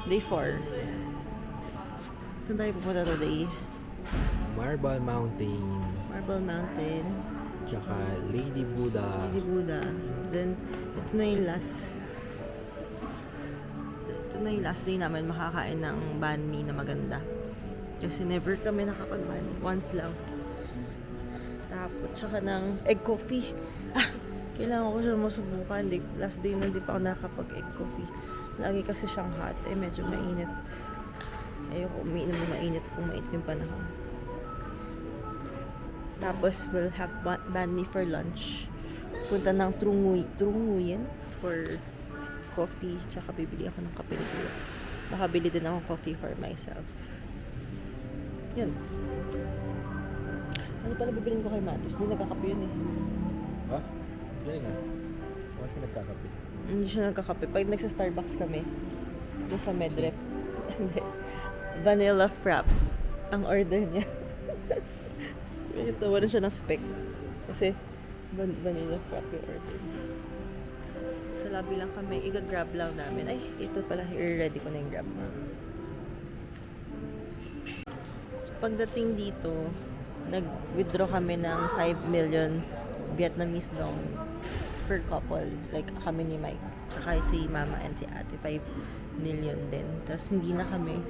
Day 4. Saan tayo pupunta today? Marble Mountain. Marble Mountain. Tsaka Lady Buddha. Lady Buddha. Then, ito na yung last day namin makakain ng banh mi na maganda. Kasi never kami nakapag-banh mi. Once lang. Tapos, tsaka ng egg coffee. Kailangan ko siya masubukan. Last day na di pa ako nakapag-egg coffee. Lagi kasi siyang hot. Medyo mainit. Ayoko umiinom ng mainit kung mainit yung panahon. Tapos, we'll have banh mi for lunch. Punta ng Trung for coffee. Tsaka bibili ako ng kape nito. Makabili din ako coffee for myself. Yun. Ano pala bibilin ko kay Matos? Hindi nagkakape yun eh. Ha? Galing nga. Bakit siya nagkakape? Hindi siya nagkakape. Pag nagsa-Starbucks kami, doon sa Medrep, vanilla frap ang order niya. Ito, wala siya ng spec. Kasi, vanilla frap yung order niya. Sa lobby lang kami, i-grab lang namin. Ay, ito pala, i-ready ko na yung grab mo. So, pagdating dito, nag-withdraw kami ng 5 million Vietnamese dong per couple. Like, kami ni Mike. Tsaka si Mama and si Ate, 5 million din. Tapos, hindi na kami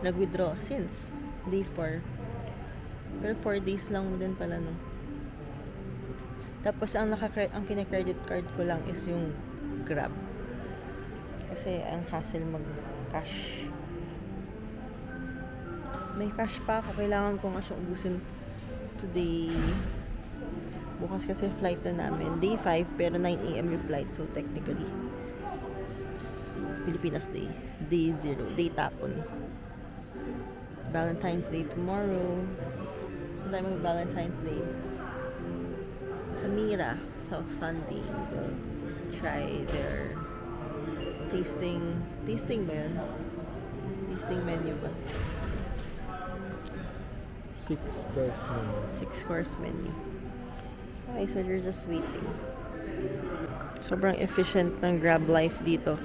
nag-withdraw since day 4. Pero 4 days lang din pala, no? Tapos, ang kina-credit card ko lang is yung Grab. Kasi, ang hassle mag-cash. May cash pa ako. Kailangan ko nga siya ubusin today. Bukas kasi flight na namin. Day 5, pero 9 AM yung flight. So, technically, Pilipinas Day. Day 0. Day tapon. Valentine's Day tomorrow. So, tayo mag-Valentine's Day. Sa Mira, so Sunday, we'll try their tasting ba yun? Tasting menu ba? 6-course menu. 6-course menu. Okay, so they're just waiting. Sobrang efficient ng Grab life dito.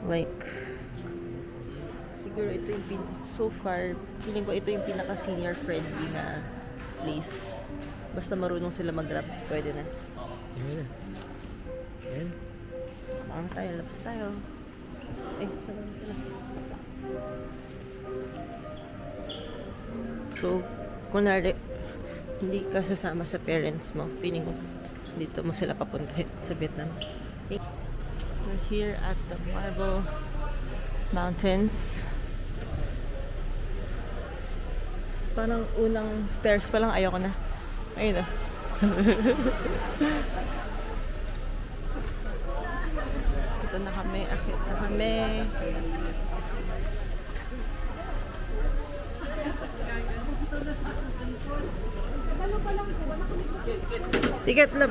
Like, siguro ito yung so far, feeling ko ito yung pinaka-senior friendly na place. Basta marunong sila mag-grab, pwede na. Ayan na. Ayan. Maang tayo, labas tayo. Saan sila? So, kunwari, hindi ka sasama sa parents mo, feeling ko, dito mo sila papuntahin sa Vietnam. We're here at the Marble Mountains. Parang unang stairs pa lang, ayoko na. Ayun na. Ito na kami, akit na kami. Ticket na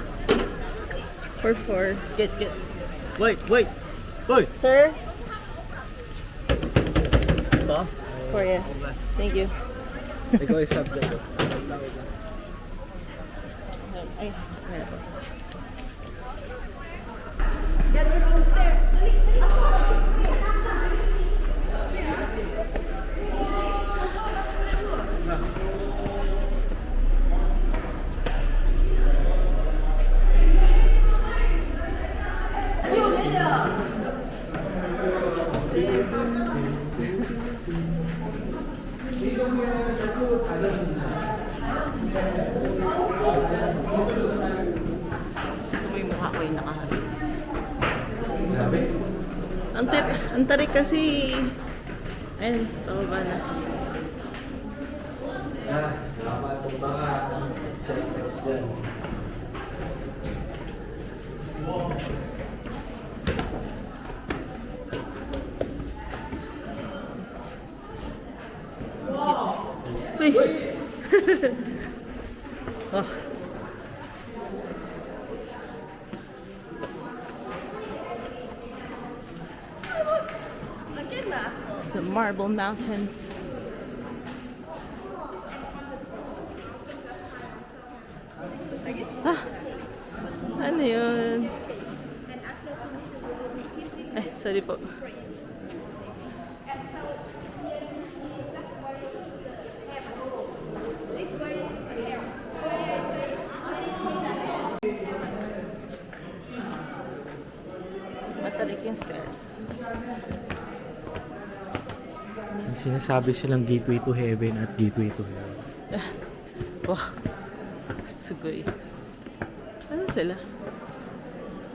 for 4. Get. Wait! Sir? Ito? 4, yes. Thank you. Ikaw yung subject. Ay, meron po. Gusto ko yung mukha ko yung nakahalin. Ang tarik kasi. Ayun, tawaba na. Uy! Oh. The Marble Mountains. Ano yun? Sorry po. Matalik yung stairs. May sinasabi silang gateway to heaven at gateway to hell. Wow. Sugoy. Ano sila?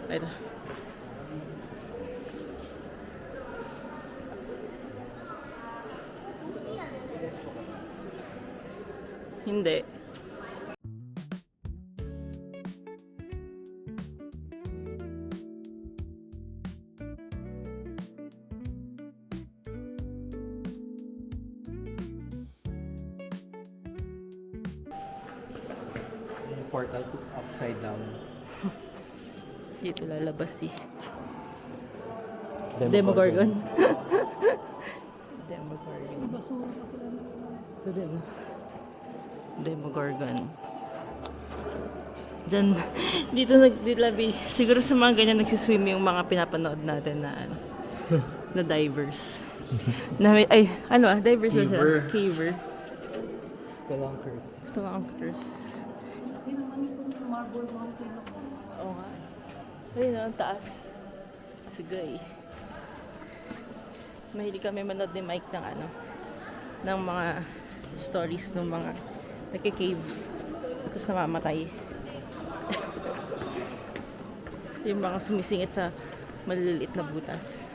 Ay na. Hindi. Yung portal to upside down. Dito lalabas si Demogorgon. Demogorgon. Ito din. Demogorgon. Diyan, dito nagdilabi. Siguro sa mga ganyan nagsiswim yung mga pinapanood natin na ano, na divers. Na may, ay, ano divers ba sila? Caver. Caver. Spelunker. Spelunkers. Hindi naman itong Marble Mountain ako. Oo nga. Ayun na, ang taas. Sigay. Mahilig kami manood ni Mike ng ano, ng mga stories ng mga nagki-cave tapos namamatay. Yung mga sumisingit sa maliliit na butas.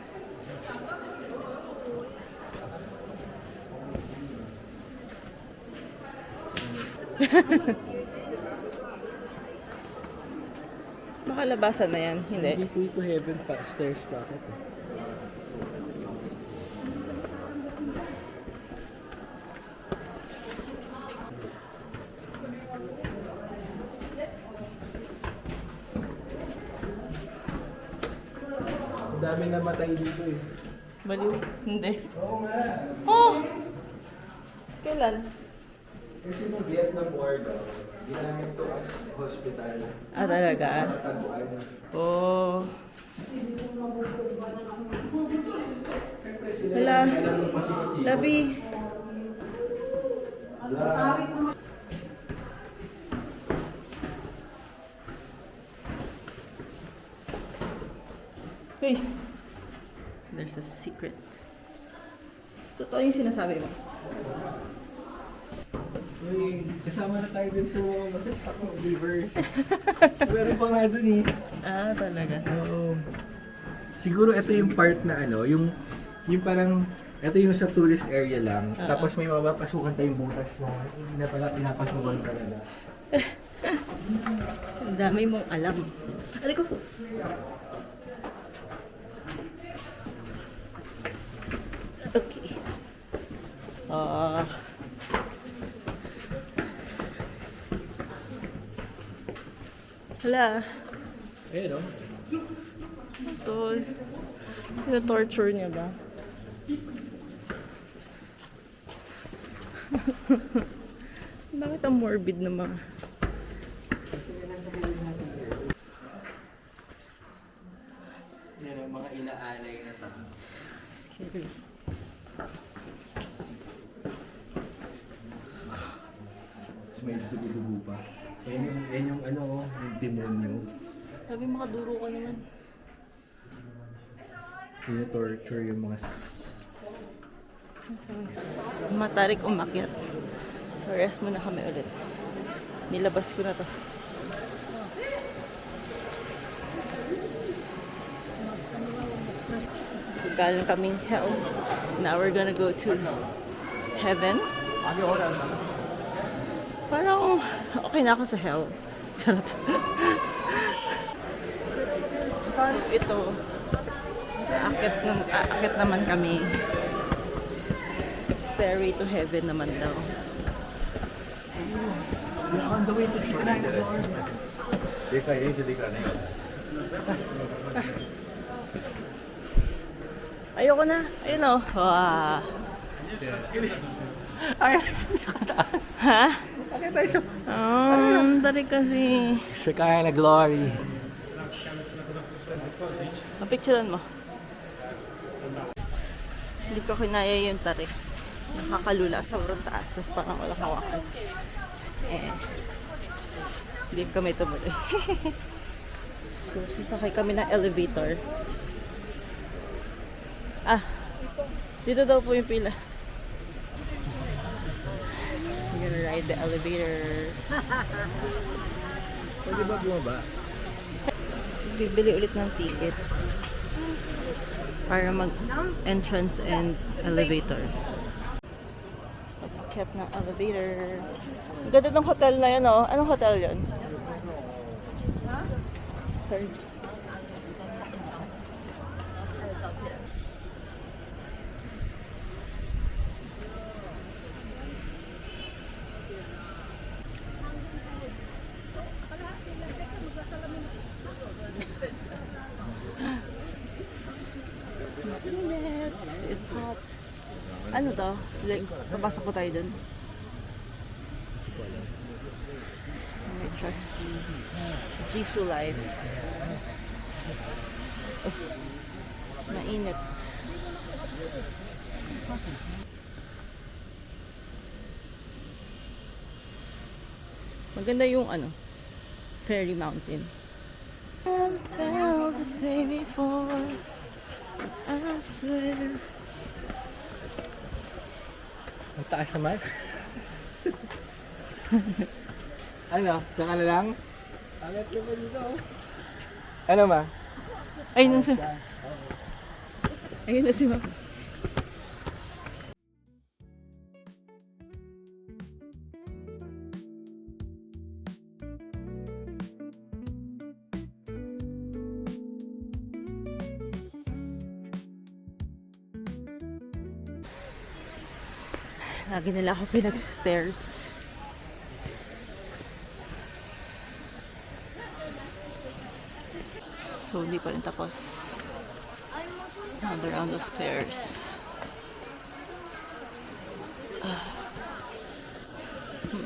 Makalabasan na yan, hindi. Gateway to heaven pa, stairs pa ako. Ang dami namatay dito eh. Baliw? Hindi. Oo nga. Oh! Kailan? Kasi nung Vietnam War daw, ginamit to as hospital. Ah, talaga? Taguan. Oh. Siyempre sila Wala. yung alam ng Pacific. Labi. Hey. There's a secret. Totoo yung sinasabi mo. Uy, kasama na tayo din sa mga masasakang believers. Meron pa nga dun eh. Ah, talaga. Oo. Siguro ito yung part na ano, yung parang, ito yung sa tourist area lang, tapos may mapapasukan tayong butas na hindi na pala pinapasukan talaga. Ang dami mong alam. Aray ko. Okay. Hala. Eh, no? Ito. Tina-torture niya ba? Bakit ang morbid na mga... Yan ang mga inaalay na tao. Scary. Tapos may dugo-dugo pa. Yan yung ano, yung demonyo. Sabi makaduro ka naman. Tina-torture yung mga... Matarik umakyat. So rest muna kami ulit. Nilabas ko na to. So galing kaming hell. Now we're gonna go to heaven. Parang okay na ako sa hell. Charot. Ito. Aakit naman kami. Stairway to heaven naman daw. We're on the way to Chicago, Lord. Ayoko na. Ayun o. Wow. Ay, sa pinakataas. Ha? Bakit tayo sa... Dari kasi. Shekinah glory. Mapicturean mo. Hindi ko kinaya yung tarik. Nakakalula sa sobrang taas. Tapos parang walang hawakan. Hindi kami tumuloy. So, sasakay kami ng elevator. Dito daw po yung pila. We're gonna ride the elevator. Pwede ba bumaba? So, bibili ulit ng ticket. Para mag-entrance and elevator. Papakyat ng elevator. Ang ganda ng hotel na yan, oh. Anong hotel yan? Sorry. It's hot. Ano to? Like, papasok po tayo dun. May trusty Jisoo Live. Mainit. Maganda yung ano, Fairy Mountain. I felt the same before. I swear. Ang taas naman. Ano? Diyan ka na lang? Alat naman dito. Ano ma? Ayun na si Ayun na si Ma'am. Lagi nila ako pinag-stairs. So, hindi pa rin tapos. Another round of stairs.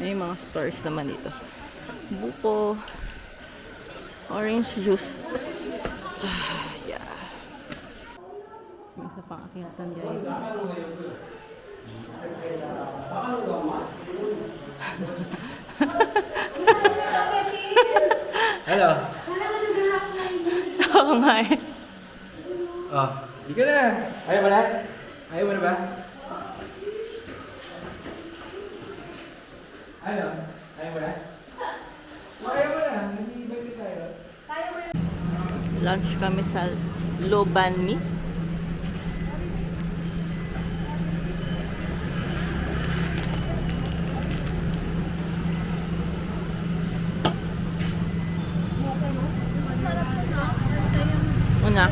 May mga stores naman dito. Buko. Orange juice. Yeah. May isa pang akyatan, guys. Hello? Oo nga eh. Oh, di ka na. Ayaw mo na? Ayaw mo na ba? Ano? Ayaw mo na? Ayaw mo na. Hindi ba tayo? Lunch kami sa Lo Ban Mi. Una.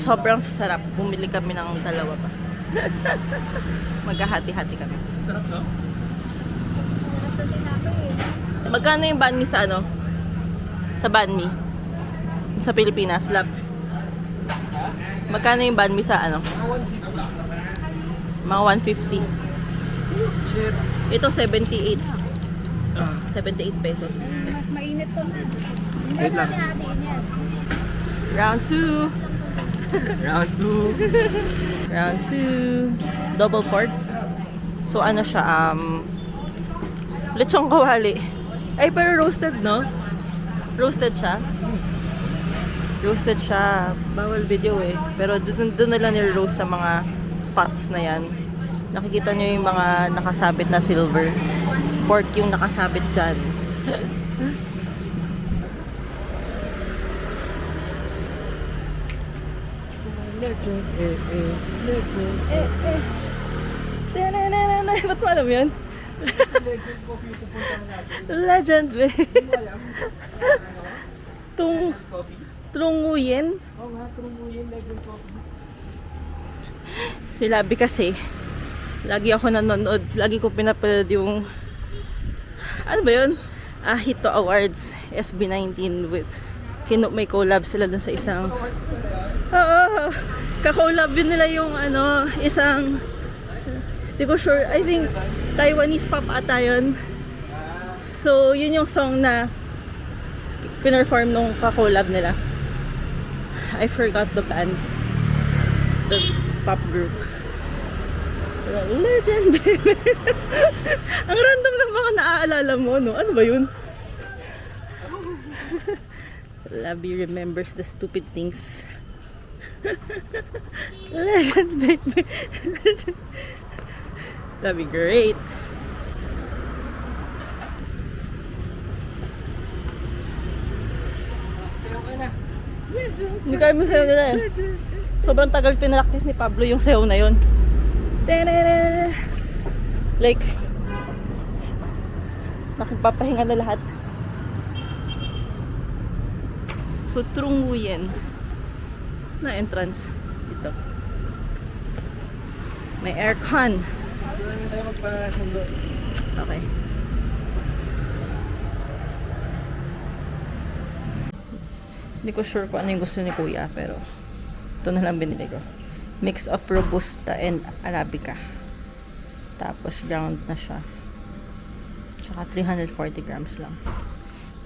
Sobrang sarap. Bumili kami ng dalawa pa. Maghahati-hati kami. Sarap, no? Magkano yung banh mi sa ano? Sa banh mi? Sa Pilipinas, lab. Magkano yung banh mi sa ano? Mga 150. Ito 78. 78 pesos. Mas mainit to na. Wait lang. Round 2. Round 2. Round 2. Double pork. So ano siya, lechong kawali. Ay, pero roasted, no? Roasted siya. Roasted siya. Bawal video eh. Pero doon nila nire-roast sa mga pots na yan. Nakikita nyo yung mga nakasabit na silver. Pork yung nakasabit dyan. Legend, Tananana. Ba't mo alam yun? Legend coffee pupuntahan natin. Legend, be. Hindi mo alam. Coffee? Trunguyen. Oo nga, Trunguyen Legend Coffee. Si Labi kasi, lagi ako nanonood, lagi ko pinapanood yung, ano ba yun? Hito Awards, SB19 with, may collab sila dun sa isang, kakolab yun nila yung ano, isang, di ko sure, I think Taiwanese pop ata yun. So, yun yung song na pinerform nung ka-collab nila. I forgot the band. The pop group. Legend, baby. Ang random ng mga naaalala mo, no? Ano ba yun? Labby remembers the stupid things. Legend, baby. That'd be great. Hindi kaya mo sayo nila eh. Sobrang tagal pinractice ni Pablo yung sayo na yun. Like, nakagpapahinga na lahat. So, Trunguyen na entrance dito. May aircon. Okay. Hindi ko sure kung ano yung gusto ni Kuya, pero ito na lang binili ko. Mix of Robusta and Arabica. Tapos ground na siya. Tsaka 340 grams lang.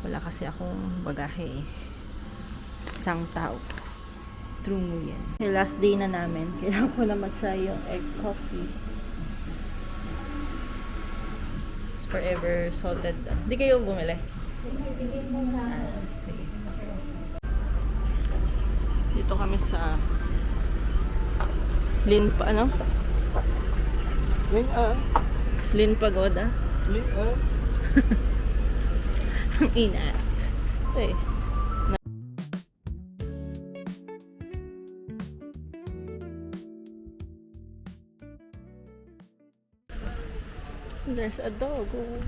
Wala kasi akong bagahe eh. Isang tao. True mo yan. Okay, last day na namin. Kailangan ko na matry yung egg coffee. It's forever salted. Hindi kayo bumili? Sige. Dito kami sa Lin Pagoda. Ang inat. Ito eh. There's a dog. Oh.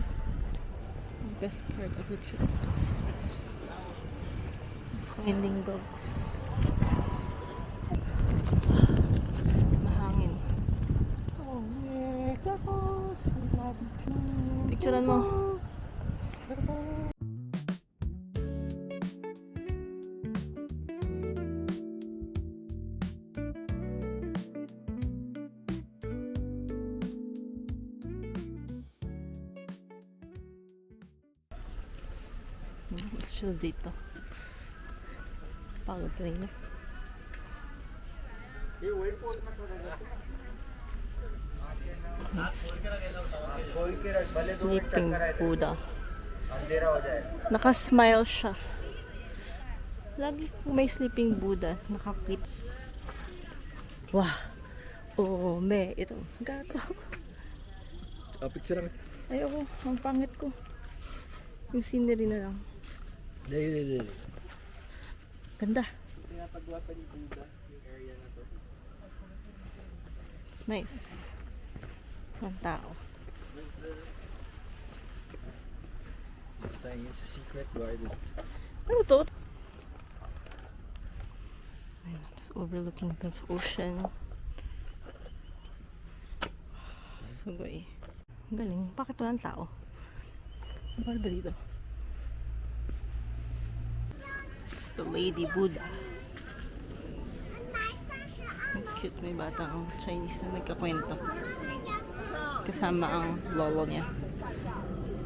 Best part of the trips. Finding dogs. Mahangin. Oh, picturean mo. Let's chill dito. Pagod pa rin. Sleeping Buddha. Naka-smile siya. Lagi may sleeping Buddha. Nakakit. Wah. Oh, me. Ito. Gato. Picture lang. Ayoko. Ang pangit ko. Yung scenery na lang. Dali. Ganda. Pinapagwapa ni Buddha yung area na to. It's nice. Ang tao. Tayo yun sa secret garden. Ano to? Ayun, it's overlooking the ocean. Sugoy. Ang galing. Bakit walang tao? Ano ba dito? It's the Lady Buddha. Ang cute. May batang Chinese na nagkakwento. Kasama ang lolo niya.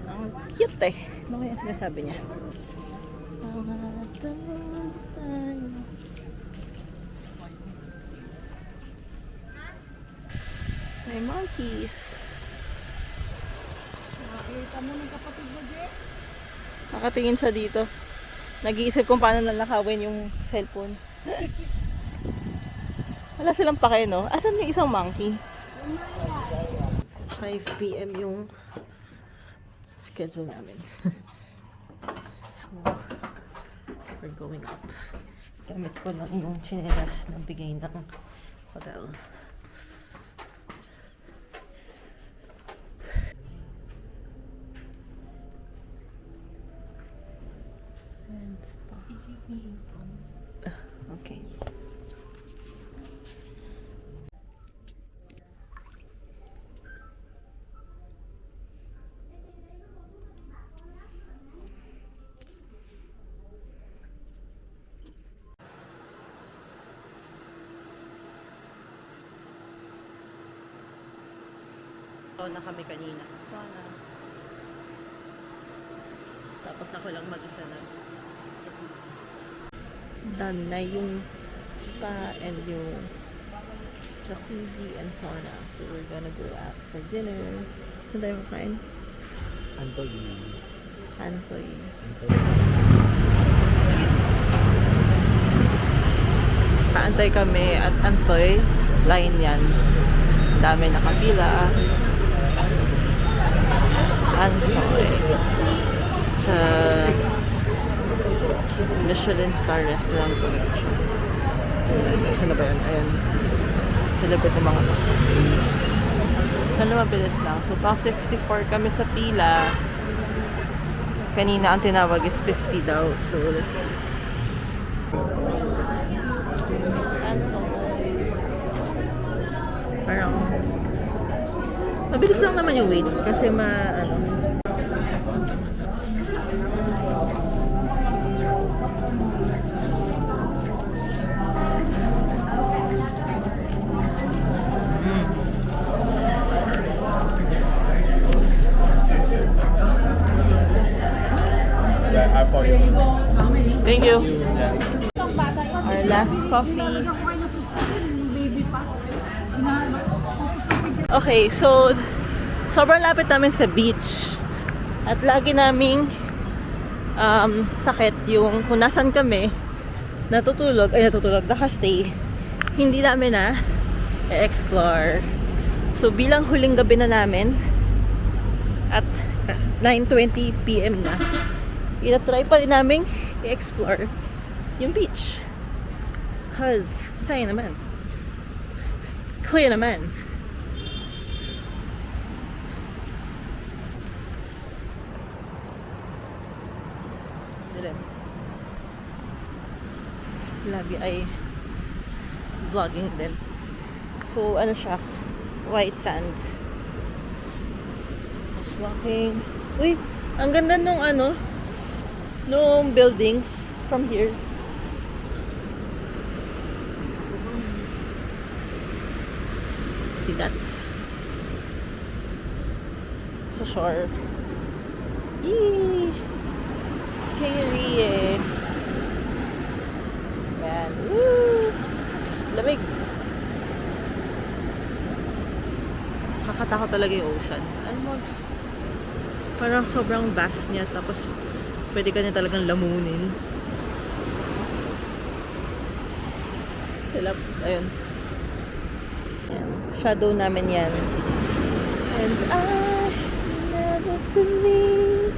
Ang cute eh. Ano kaya sinasabi niya? May monkeys. Nakakita mo ng kapatid mo, Je? Nakatingin siya dito. Nag-iisip kung paano nalakawin yung cellphone. Wala silang pake, no? Asan yung isang monkey? 5 PM yung schedule namin. So, we're going up. Gamit ko lang yung chinelas na bigay ng hotel. Okay. Na kami kanina. Sana. Tapos ako lang mag-isa na. Done na yung spa and yung jacuzzi and sauna. So we're gonna go out for dinner. Saan tayo kakain? Antoy. Antoy. Kaantay kami at Antoy. Line yan. Dami nakapila. Antoy. Sa Michelin star restaurant ko na siya. Saan na ba yun? Ayan. Sa labot ng mga sana mabilis lang. So, pang 64 kami sa pila. Kanina ang tinawag is 50 daw. So, let's see. Parang mabilis lang naman yung wait kasi Thank you. Our last coffee. Okay, so sobrang lapit namin sa beach. At lagi naming sakit yung kung nasan kami natutulog, nakastay. Hindi namin na explore. So bilang huling gabi na namin at 9:20 PM na, ina-try pa rin namin i-explore yung beach. Cause, sayang naman. Clear naman. Dilim. Labi ay vlogging din. So, ano siya? White sands. Just walking. Uy, ang ganda nung nung buildings from here. See, that's sa shore. Yee! Scary eh. Yan. Woo! Lamig. Kakatakot talaga yung ocean. Ano mo? Parang sobrang vast niya. Tapos pwede ka niya talagang lamunin. Sila, ayun. Yan. Shadow namin yan. And I never believe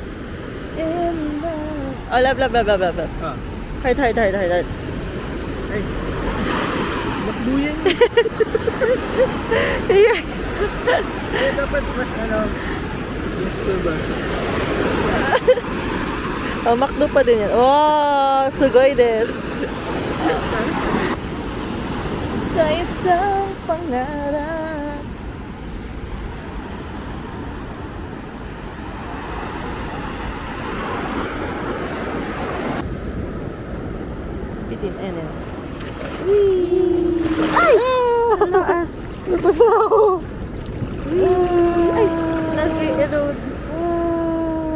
in love. Oh, love. Ah. Heart. Ay. Makbuyan. Yeah. Dapat mas gusto ba? Oh, makdo pa din yan. Oh, sugoi des. Sa isang pangarap. Bitin, enen. Whee! Ay! Lakas! Nabasa ako! Whee! Ay! Nag-erode.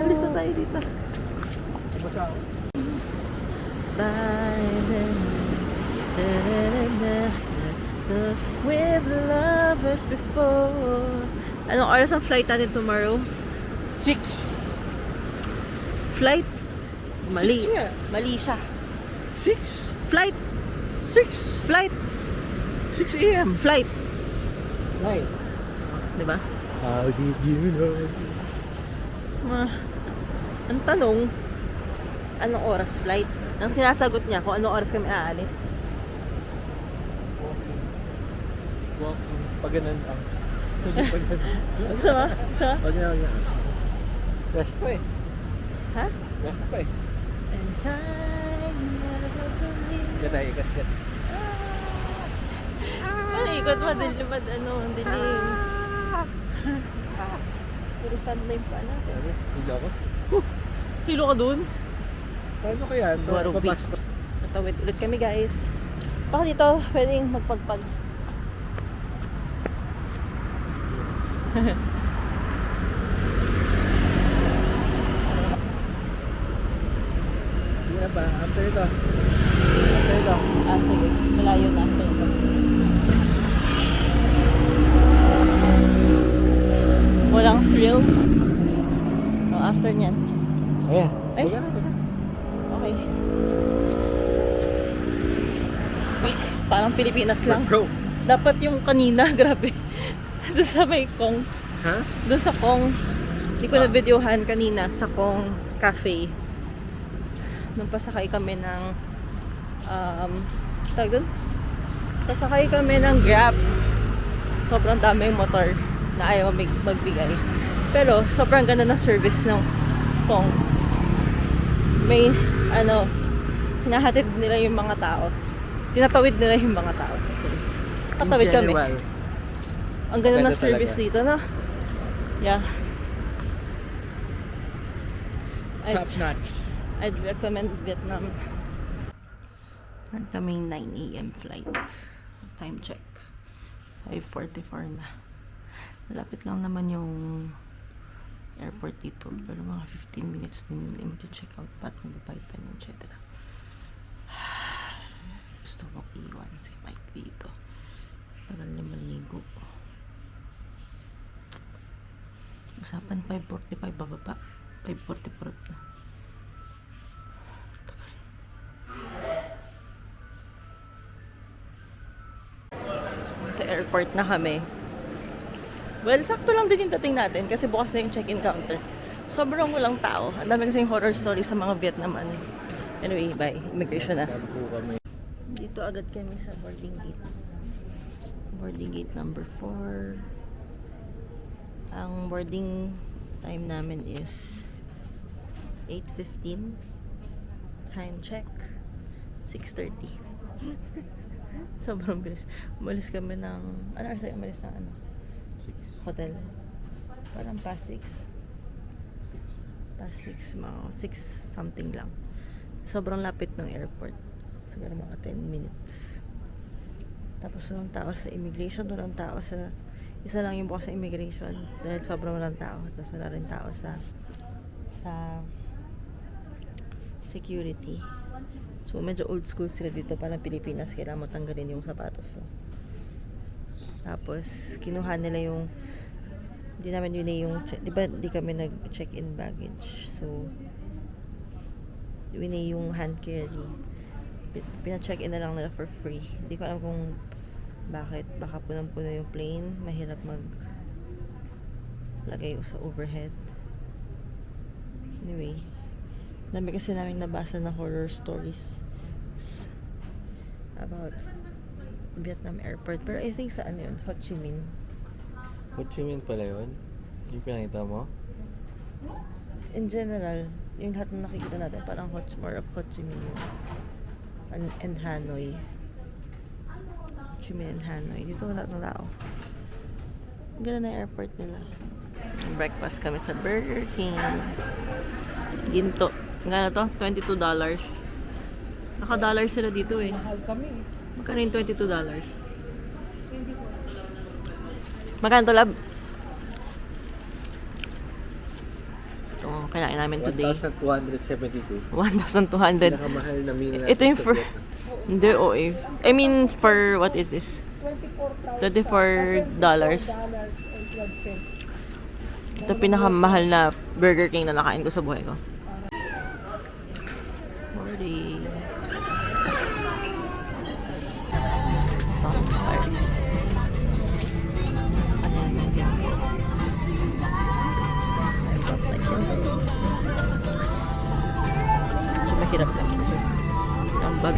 Alis na tayo dito. Basta ako. With lovers before. Anong oras ang flight natin tomorrow? 6. Flight? Mali. 6 nga. Mali siya. 6. Flight! 6. Flight! 6 a.m. Flight! 9. Diba? How did you know? Ang tanong, anong oras flight? Ang sinasagot niya kung anong oras kami aalis. Walking. Paganan ang. Paganan. Gusto mo? Gusto mo? Wag na. Rest pa eh. Ha? Rest pa eh. And time never believe. Ikat. Ay, ikot mo, ang dilim. Puro sand na yung paa natin. Sabi, hilo ako. Hilo ka dun? Paano kaya? Guaro Beach. Tatawid ulit kami guys. Baka dito, pwedeng magpagpag. Kaya pa, after ito. After ito. Ah, sige. Malayo na after ito. Walang thrill. No, after niyan. Ayan. Ay. Buka na, buka. Okay. Wait, parang Pilipinas lang. Bro. Dapat yung kanina, grabe. Doon sa may Kong. Ha? Doon sa Kong. Hindi ko na videohan kanina sa Kong Cafe. Nung pasakay kami ng tawag doon? Pasakay kami ng Grab. Sobrang daming motor na ayaw magbigay. Pero sobrang ganda ng service ng Kong. May hinahatid nila yung mga tao. Tinatawid nila yung mga tao. Sorry. Tatawid kami. Ang ganda ng Maganda service talaga. dito, no? Yeah. Top notch. I'd recommend Vietnam. Meron kaming 9 a.m. flight. Time check. 5:44 na. Malapit lang naman yung airport dito. Pero mga 15 minutes din mag-check out pa at mag-bye pa ng etc. Gusto kong iwan si Mike dito. Tagal na maligo. Usapan 5:45 bababa. 5:44 na. Sa airport na kami. Well, sakto lang din yung dating natin kasi bukas na yung check-in counter. Sobrang walang tao. Ang dami kasing horror story sa mga Vietnam Anyway, bye. Immigration na. Dito agad kami sa boarding gate. Boarding gate number 4. Ang boarding time namin is 8:15. Time check 6:30. Sobrang bilis. Umalis kami ng oras tayo umalis ng hotel? Parang past 6. Past 6, mga 6 something lang. Sobrang lapit ng airport. Siguro mga 10 minutes. Tapos walang tao sa immigration, walang tao sa isa lang yung bukas sa immigration dahil sobrang walang tao. Tapos wala rin tao sa security. So medyo old school sila dito, parang Pilipinas, kailangan mo tanggalin yung sapatos mo. Tapos kinuha nila yung di namin yun yung di ba di kami nag-check-in baggage. So yun yung hand carry. Pina-check-in na lang nila for free. Hindi ko alam kung bakit. Baka punang-puno yung plane. Mahirap lagay sa overhead. Anyway, dami kasi namin nabasa na horror stories about Vietnam airport. Pero I think sa ano yun? Ho Chi Minh. Ho Chi Minh pala yun? Yung pinakita mo? In general, yung lahat na nakikita natin, parang more of Ho Chi Minh yun. And Hanoi. Ho Chi Minh and Hanoi. Dito wala na tao. Ang ganda na airport nila. Breakfast kami sa Burger King. Ginto. Gano to? $22. Naka-dollar sila dito eh. Mahal kami. Magkano yung $22? Magkano to, lab? Ito ang kinain namin today. 1,272. 1,200. Pinakamahal na meal natin Ito yung sa for... Vietnam. Hindi, OA. I mean, for what is this? $24. $24.12. Ito pinakamahal na Burger King na nakain ko sa buhay ko. 40. Mahirap lang. So, ang bag.